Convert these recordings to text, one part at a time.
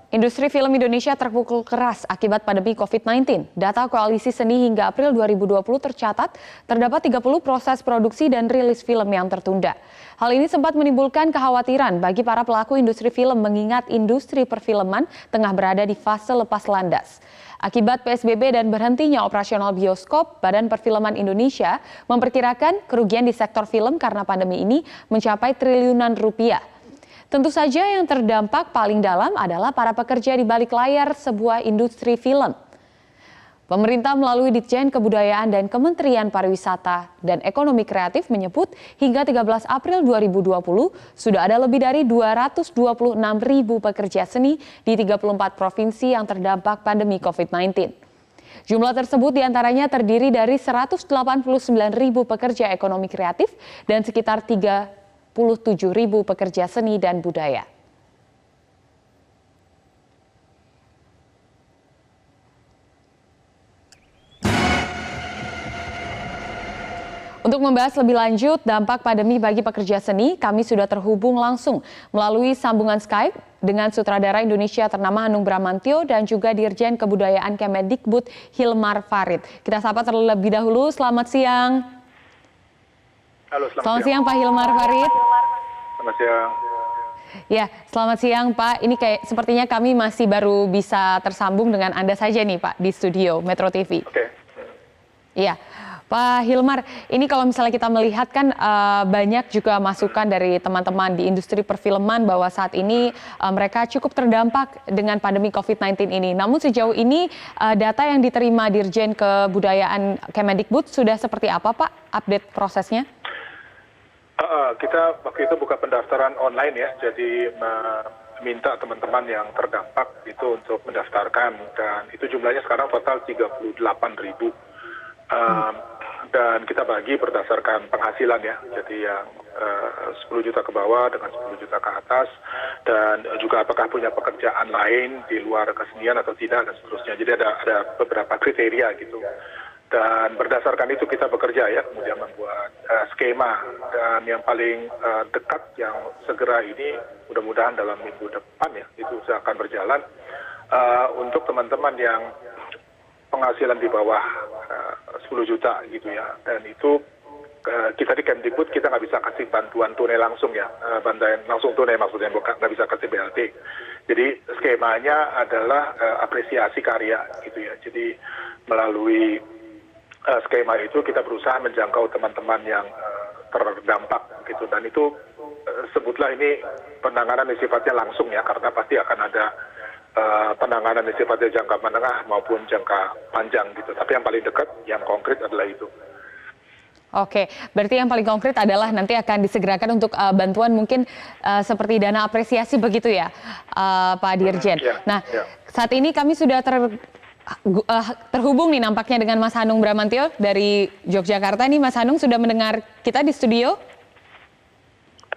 Industri film Indonesia terpukul keras akibat pandemi COVID-19. Data Koalisi Seni hingga April 2020 tercatat terdapat 30 proses produksi dan rilis film yang tertunda. Hal ini sempat menimbulkan kekhawatiran bagi para pelaku industri film mengingat industri perfilman tengah berada di fase lepas landas. Akibat PSBB dan berhentinya operasional bioskop, Badan Perfilman Indonesia memperkirakan kerugian di sektor film karena pandemi ini mencapai triliunan rupiah. Tentu saja yang terdampak paling dalam adalah para pekerja di balik layar sebuah industri film. Pemerintah melalui Ditjen Kebudayaan dan Kementerian Pariwisata dan Ekonomi Kreatif menyebut hingga 13 April 2020 sudah ada lebih dari 226.000 pekerja seni di 34 provinsi yang terdampak pandemi COVID-19. Jumlah tersebut diantaranya terdiri dari 189.000 pekerja ekonomi kreatif dan sekitar 37.000 pekerja seni dan budaya. Untuk membahas lebih lanjut dampak pandemi bagi pekerja seni, kami sudah terhubung langsung melalui sambungan Skype dengan sutradara Indonesia ternama Hanung Bramantyo dan juga Dirjen Kebudayaan Kemendikbud Hilmar Farid. Kita sapa terlebih dahulu, selamat siang. Halo, selamat siang Pak Hilmar Farid. Selamat siang. Ya, selamat siang Pak. Ini sepertinya kami masih baru bisa tersambung dengan Anda saja nih Pak di studio Metro TV. Oke. Iya, Pak Hilmar, ini kalau misalnya kita melihat kan banyak juga masukan dari teman-teman di industri perfilman bahwa saat ini mereka cukup terdampak dengan pandemi COVID-19 ini. Namun sejauh ini data yang diterima Dirjen Kebudayaan Kemendikbud sudah seperti apa Pak? Update prosesnya? Kita waktu itu buka pendaftaran online ya, jadi meminta teman-teman yang terdampak itu untuk mendaftarkan, dan itu jumlahnya sekarang total 38.000. Dan kita bagi berdasarkan penghasilan ya, jadi yang 10 juta ke bawah dengan 10 juta ke atas, dan juga apakah punya pekerjaan lain di luar kesenian atau tidak, dan seterusnya. Jadi ada beberapa kriteria gitu. Dan berdasarkan itu kita bekerja ya, kemudian membuat skema, dan yang paling dekat yang segera ini mudah-mudahan dalam minggu depan ya, itu sudah akan berjalan untuk teman-teman yang penghasilan di bawah 10 juta gitu ya, dan itu kita di Kemdikbud kita nggak bisa kasih bantuan tunai langsung ya, bantuan langsung tunai maksudnya, bukan nggak bisa kasih BLT. Jadi skemanya adalah apresiasi karya gitu ya. Jadi melalui skema itu kita berusaha menjangkau teman-teman yang terdampak gitu, dan itu sebutlah ini penanganan yang sifatnya langsung ya, karena pasti akan ada penanganan yang sifatnya jangka menengah maupun jangka panjang gitu, tapi yang paling dekat yang konkret adalah itu. Oke, berarti yang paling konkret adalah nanti akan disegerakan untuk bantuan mungkin seperti dana apresiasi begitu ya, Pak Dirjen. Nah, saat ini kami sudah terhubung nih nampaknya dengan Mas Hanung Bramantyo dari Yogyakarta nih. Mas Hanung sudah mendengar kita di studio?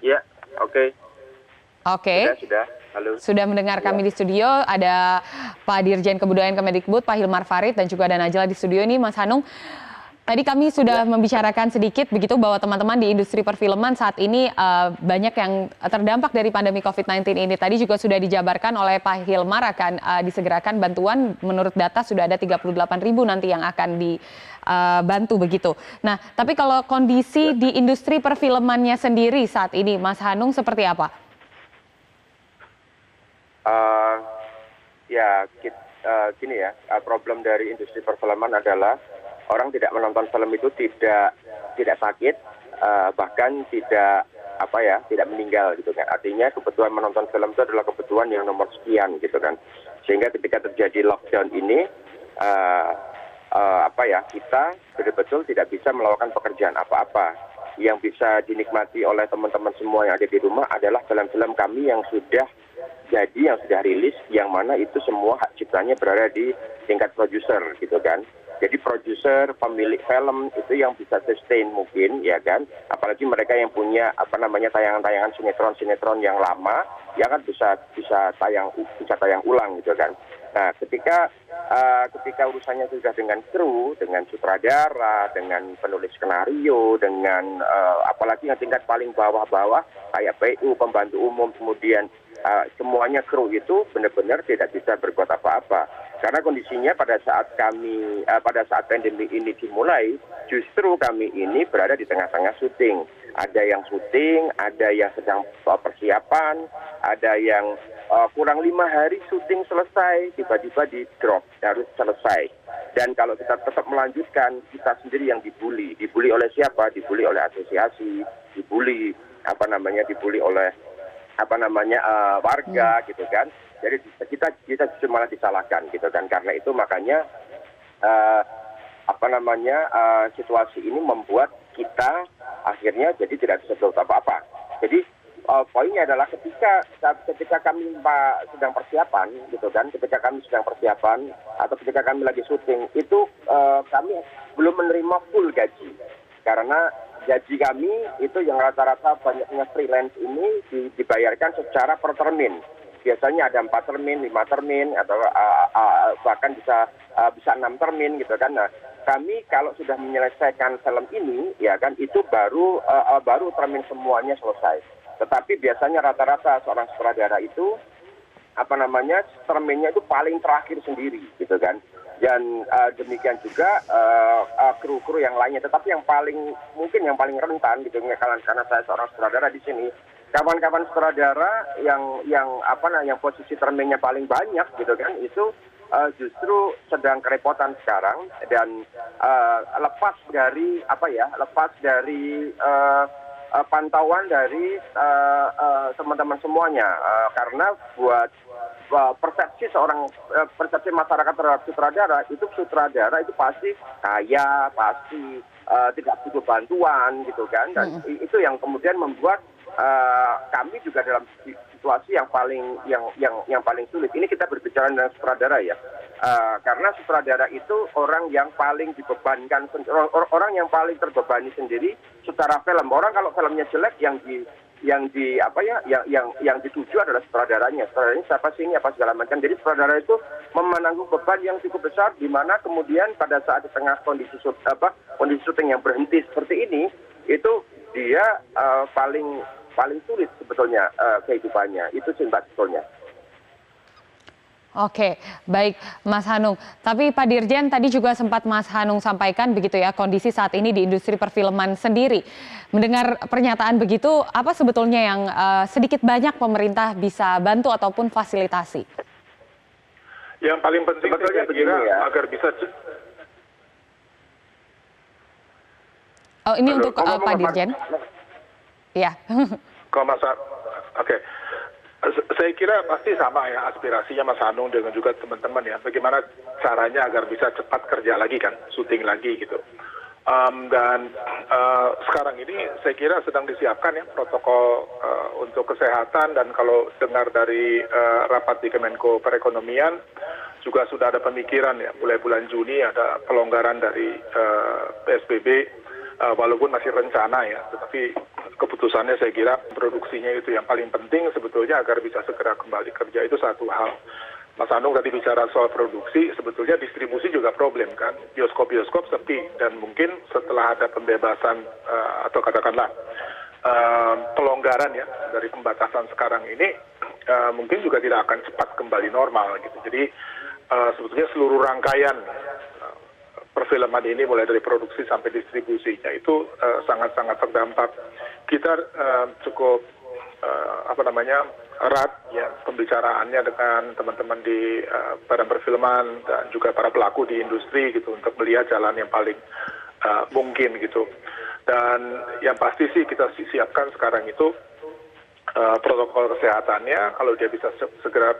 Ya, oke. Oke. Sudah. Halo. Sudah mendengar kami di studio, ada Pak Dirjen Kebudayaan Kemendikbud, Pak Hilmar Farid, dan juga ada Najla di studio ini, Mas Hanung. Tadi kami sudah membicarakan sedikit begitu bahwa teman-teman di industri perfilman saat ini banyak yang terdampak dari pandemi COVID-19 ini. Tadi juga sudah dijabarkan oleh Pak Hilmar akan disegerakan bantuan, menurut data sudah ada 38.000 nanti yang akan dibantu begitu. Nah, tapi kalau kondisi di industri perfilmannya sendiri saat ini, Mas Hanung seperti apa? Gini ya, problem dari industri perfilman adalah orang tidak menonton film itu tidak sakit, bahkan tidak meninggal gitu kan. Artinya kebutuhan menonton film itu adalah kebutuhan yang nomor sekian gitu kan. Sehingga ketika terjadi lockdown ini kita betul-betul tidak bisa melakukan pekerjaan apa-apa. Yang bisa dinikmati oleh teman-teman semua yang ada di rumah adalah film-film kami yang sudah jadi, yang sudah rilis, yang mana itu semua hak ciptanya berada di tingkat produser gitu kan. Jadi produser, pemilik film itu yang bisa sustain mungkin ya kan. Apalagi mereka yang punya tayangan-tayangan sinetron yang lama, ya kan bisa tayang ulang gitu kan. Nah, ketika urusannya sudah dengan kru, dengan sutradara, dengan penulis skenario, dengan apalagi yang tingkat paling bawah-bawah kayak PU, pembantu umum, kemudian semuanya kru itu benar-benar tidak bisa berbuat apa-apa. Karena kondisinya pada saat pandemi ini dimulai, justru kami ini berada di tengah-tengah syuting. Ada yang syuting, ada yang sedang persiapan, ada yang kurang 5 hari syuting selesai, tiba-tiba di drop, harus selesai. Dan kalau kita tetap melanjutkan, kita sendiri yang dibully. Dibully oleh siapa? Dibully oleh asosiasi, dibully oleh warga gitu kan. Jadi kita justru malah disalahkan gitu kan. Karena itu makanya situasi ini membuat kita akhirnya jadi tidak bisa berbuat apa-apa. Jadi poinnya adalah ketika kami sedang persiapan gitu kan, ketika kami sedang persiapan atau ketika kami lagi syuting itu kami belum menerima full gaji karena gaji kami itu yang rata-rata banyaknya freelance ini dibayarkan secara per termin. Biasanya ada 4 termin, 5 termin atau bahkan bisa 6 termin gitu kan. Nah, kami kalau sudah menyelesaikan film ini ya kan itu baru termin semuanya selesai. Tetapi biasanya rata-rata seorang sutradara itu terminnya itu paling terakhir sendiri gitu kan. Dan demikian juga kru-kru yang lainnya. Tetapi yang paling rentan gitu karena saya seorang sutradara di sini. Kawan-kawan sutradara yang posisi terminnya paling banyak gitu kan itu justru sedang kerepotan sekarang dan lepas dari pantauan dari teman-teman semuanya karena buat persepsi masyarakat terhadap sutradara itu pasti kaya, pasti tidak butuh bantuan gitu kan, dan itu yang kemudian membuat kami juga dalam situasi yang paling sulit. Ini kita berbicara dengan sutradara ya, karena sutradara itu orang yang paling dibebankan, orang yang paling terbebani sendiri secara film. Orang kalau filmnya jelek yang dituju adalah sutradaranya. Sutradaranya siapa sih ini apa segala macam. Jadi sutradara itu menanggung beban yang cukup besar, di mana kemudian pada saat di tengah kondisi syuting yang berhenti seperti ini, itu dia paling sulit sebetulnya kehidupannya. Itu sih Mbak sebetulnya. Oke, baik Mas Hanung. Tapi Pak Dirjen tadi juga sempat Mas Hanung sampaikan begitu ya kondisi saat ini di industri perfilman sendiri. Mendengar pernyataan begitu, apa sebetulnya yang sedikit banyak pemerintah bisa bantu ataupun fasilitasi? Yang paling penting saya kira agar bisa. Oh, ini untuk Pak Dirjen? Iya. Oke. Saya kira pasti sama ya aspirasinya Mas Hanung dengan juga teman-teman ya. Bagaimana caranya agar bisa cepat kerja lagi kan, syuting lagi gitu. Dan sekarang ini saya kira sedang disiapkan ya protokol untuk kesehatan, dan kalau dengar dari rapat di Kemenko Perekonomian juga sudah ada pemikiran ya mulai bulan Juni ada pelonggaran dari PSBB walaupun masih rencana ya, tetapi keputusannya saya kira produksinya itu yang paling penting sebetulnya agar bisa segera kembali kerja. Itu satu hal. Mas Anung tadi bicara soal produksi, sebetulnya distribusi juga problem kan. Bioskop-bioskop sepi, dan mungkin setelah ada pembebasan atau katakanlah pelonggaran ya dari pembatasan sekarang ini, mungkin juga tidak akan cepat kembali normal gitu. Jadi sebetulnya seluruh rangkaian perfilman ini mulai dari produksi sampai distribusinya itu sangat-sangat terdampak. Kita cukup erat ya pembicaraannya dengan teman-teman di badan perfilman dan juga para pelaku di industri gitu untuk melihat jalan yang paling mungkin gitu. Dan yang pasti sih kita siapkan sekarang itu protokol kesehatannya, kalau dia bisa segera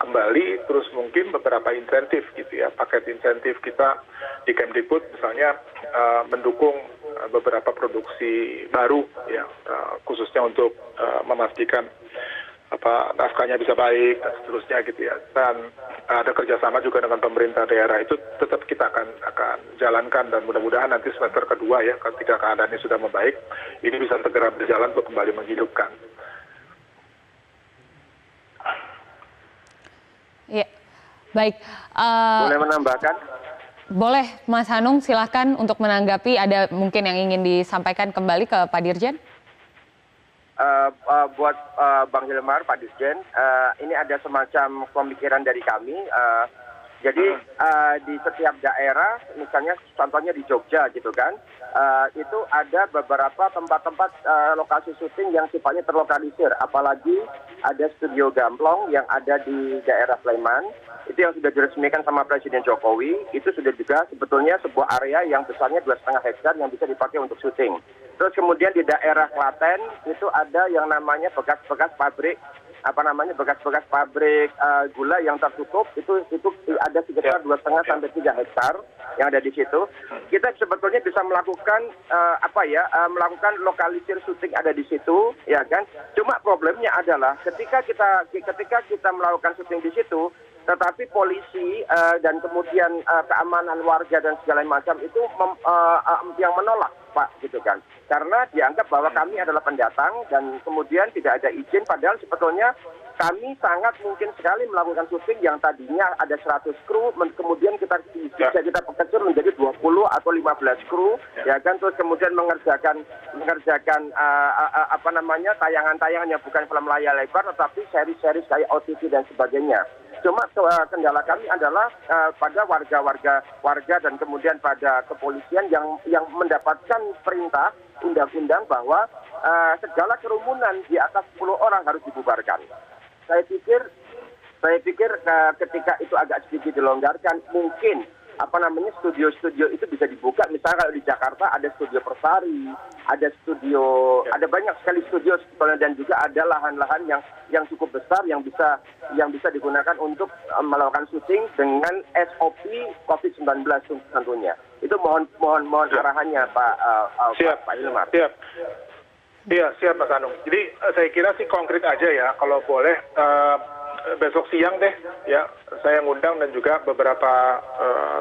kembali, terus mungkin beberapa insentif gitu ya, paket insentif kita di Kemdikbud misalnya mendukung beberapa produksi baru ya, khususnya untuk memastikan naskahnya bisa baik dan seterusnya gitu ya. Dan ada kerjasama juga dengan pemerintah daerah, itu tetap kita akan jalankan, dan mudah-mudahan nanti semester kedua ya ketika keadaannya sudah membaik, ini bisa segera berjalan untuk kembali menghidupkan. Ya, baik. Boleh menambahkan? Boleh, Mas Hanung, silahkan untuk menanggapi. Ada mungkin yang ingin disampaikan kembali ke Pak Dirjen? buat Bang Hilmar, Pak Dirjen, ini ada semacam pemikiran dari kami. Jadi di setiap daerah, misalnya contohnya di Jogja gitu kan, itu ada beberapa tempat-tempat lokasi syuting yang sifatnya terlokalisir. Apalagi ada studio Gamplong yang ada di daerah Sleman, itu yang sudah diresmikan sama Presiden Jokowi. Itu sudah juga sebetulnya sebuah area yang besarnya 2,5 hektar yang bisa dipakai untuk syuting. Terus kemudian di daerah Klaten itu ada yang namanya bekas-bekas pabrik bekas-bekas pabrik gula yang tertutup, itu ada sekitar 2,5 sampai 3 hektar yang ada di situ. Kita sebetulnya bisa melakukan melakukan lokalisir syuting ada di situ, ya kan. Cuma problemnya adalah ketika kita melakukan syuting di situ, tetapi polisi dan kemudian keamanan warga dan segala macam itu yang menolak, Pak, gitu kan. Karena dianggap bahwa kami adalah pendatang dan kemudian tidak ada izin, padahal sebetulnya kami sangat mungkin sekali melakukan syuting yang tadinya ada 100 kru, kemudian kita kecil menjadi 20 atau 15 kru, ya kan, terus kemudian mengerjakan tayangan-tayangan yang bukan film layar lebar, tetapi seri-seri kayak OTT dan sebagainya. Cuma kendala kami adalah pada warga dan kemudian pada kepolisian yang mendapatkan perintah undang-undang bahwa segala kerumunan di atas 10 orang harus dibubarkan. Saya pikir ketika itu agak sedikit dilonggarkan, mungkin studio-studio itu bisa dibuka. Misalnya kalau di Jakarta ada studio Persari, ada banyak sekali studio sebetulnya, dan juga ada lahan-lahan yang cukup besar yang bisa digunakan untuk melakukan syuting dengan SOP COVID-19 tentunya. Itu mohon arahannya Pak Hilmar. Siap. Iya, siap Mas Anung. Jadi saya kira sih konkret aja ya, kalau boleh besok siang deh ya, saya ngundang dan juga beberapa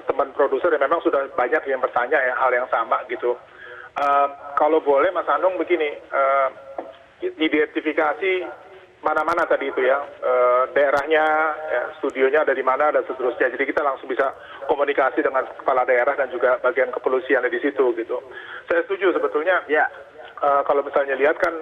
teman produser yang memang sudah banyak yang bertanya ya hal yang sama gitu. Kalau boleh Mas Anung begini, identifikasi mana-mana tadi itu ya, daerahnya, ya, studionya ada di mana dan seterusnya. Jadi kita langsung bisa komunikasi dengan kepala daerah dan juga bagian kepolisian di situ gitu. Saya setuju sebetulnya. Ya. Kalau misalnya lihat kan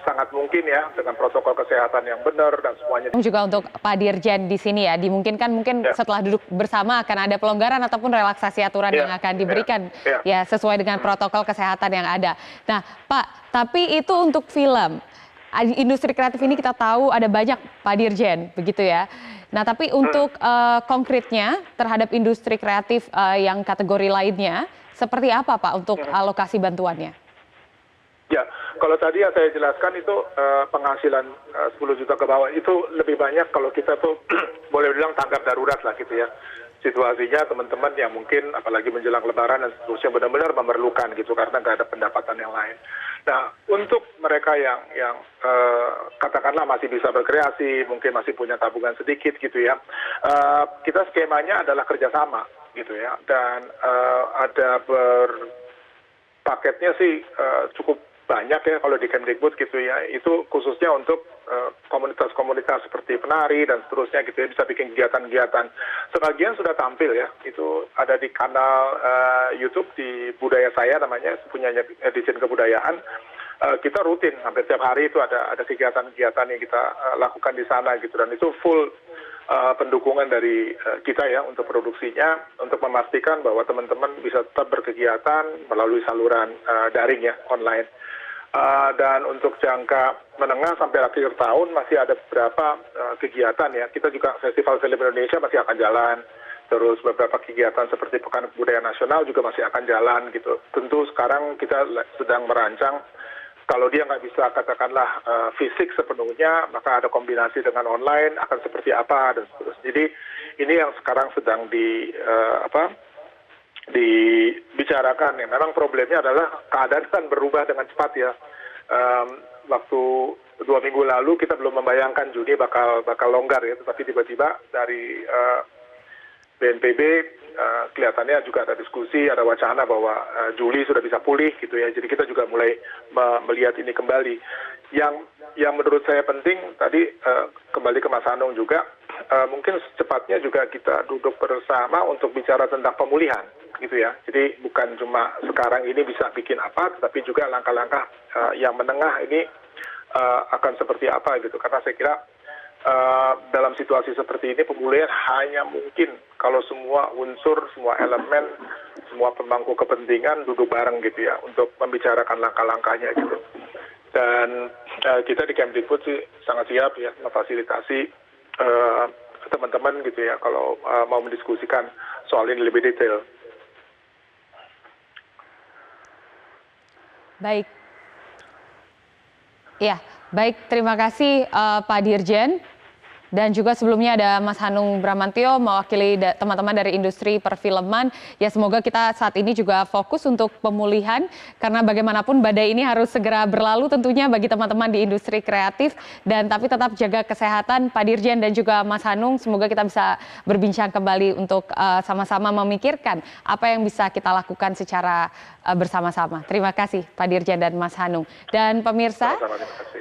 sangat mungkin ya dengan protokol kesehatan yang benar dan semuanya. Juga untuk Pak Dirjen di sini ya, dimungkinkan setelah duduk bersama akan ada pelonggaran ataupun relaksasi aturan yang akan diberikan ya sesuai dengan protokol kesehatan yang ada. Nah Pak, tapi itu untuk film. Industri kreatif ini kita tahu ada banyak Pak Dirjen, begitu ya. Nah tapi untuk konkretnya terhadap industri kreatif yang kategori lainnya, seperti apa Pak untuk alokasi bantuannya? Ya, kalau tadi yang saya jelaskan itu penghasilan 10 juta ke bawah itu lebih banyak kalau kita tuh boleh bilang tanggap darurat lah gitu ya. Situasinya teman-teman yang mungkin apalagi menjelang lebaran dan seterusnya benar-benar memerlukan gitu karena nggak ada pendapatan yang lain. Nah, untuk mereka yang katakanlah masih bisa berkreasi, mungkin masih punya tabungan sedikit gitu ya, kita skemanya adalah kerjasama gitu ya, dan ada paketnya sih cukup banyak ya kalau di Kemdikbud gitu ya, itu khususnya untuk komunitas-komunitas seperti penari dan seterusnya gitu ya, bisa bikin kegiatan-kegiatan. Sebagian sudah tampil ya, itu ada di kanal YouTube di Budaya Saya namanya, punyanya Dirjen Kebudayaan. Kita rutin hampir tiap hari itu ada kegiatan-kegiatan yang kita lakukan di sana gitu, dan itu full pendukungan dari kita ya untuk produksinya, untuk memastikan bahwa teman-teman bisa tetap berkegiatan melalui saluran daring ya, online. Dan untuk jangka menengah sampai akhir tahun masih ada beberapa kegiatan ya. Kita juga Festival Film Indonesia masih akan jalan. Terus beberapa kegiatan seperti Pekan Kebudayaan Nasional juga masih akan jalan gitu. Tentu sekarang kita sedang merancang, kalau dia nggak bisa katakanlah fisik sepenuhnya, maka ada kombinasi dengan online akan seperti apa dan seterusnya. Jadi ini yang sekarang sedang dibicarakan ya. Memang problemnya adalah keadaan kan berubah dengan cepat ya. Waktu 2 minggu lalu kita belum membayangkan Juni bakal longgar ya, tetapi tiba-tiba dari BNPB kelihatannya juga ada diskusi, ada wacana bahwa Juli sudah bisa pulih gitu ya. Jadi kita juga mulai melihat ini kembali. Yang menurut saya penting tadi kembali ke Mas Anung juga, mungkin secepatnya juga kita duduk bersama untuk bicara tentang pemulihan gitu ya. Jadi bukan cuma sekarang ini bisa bikin apa, tetapi juga langkah-langkah yang menengah ini akan seperti apa gitu. Karena saya kira dalam situasi seperti ini pemulihan hanya mungkin kalau semua unsur, semua elemen, semua pemangku kepentingan duduk bareng gitu ya untuk membicarakan langkah-langkahnya gitu. Dan kita di Kemdikbud sih sangat siap ya memfasilitasi teman-teman gitu ya kalau mau mendiskusikan soal ini lebih detail. Baik. Ya, baik. Terima kasih Pak Dirjen. Dan juga sebelumnya ada Mas Hanung Bramantyo mewakili teman-teman dari industri perfilman. Ya semoga kita saat ini juga fokus untuk pemulihan karena bagaimanapun badai ini harus segera berlalu tentunya bagi teman-teman di industri kreatif. Dan tapi tetap jaga kesehatan Pak Dirjen dan juga Mas Hanung. Semoga kita bisa berbincang kembali untuk sama-sama memikirkan apa yang bisa kita lakukan secara bersama-sama. Terima kasih Pak Dirjen dan Mas Hanung. Dan pemirsa. Sama-sama, terima kasih.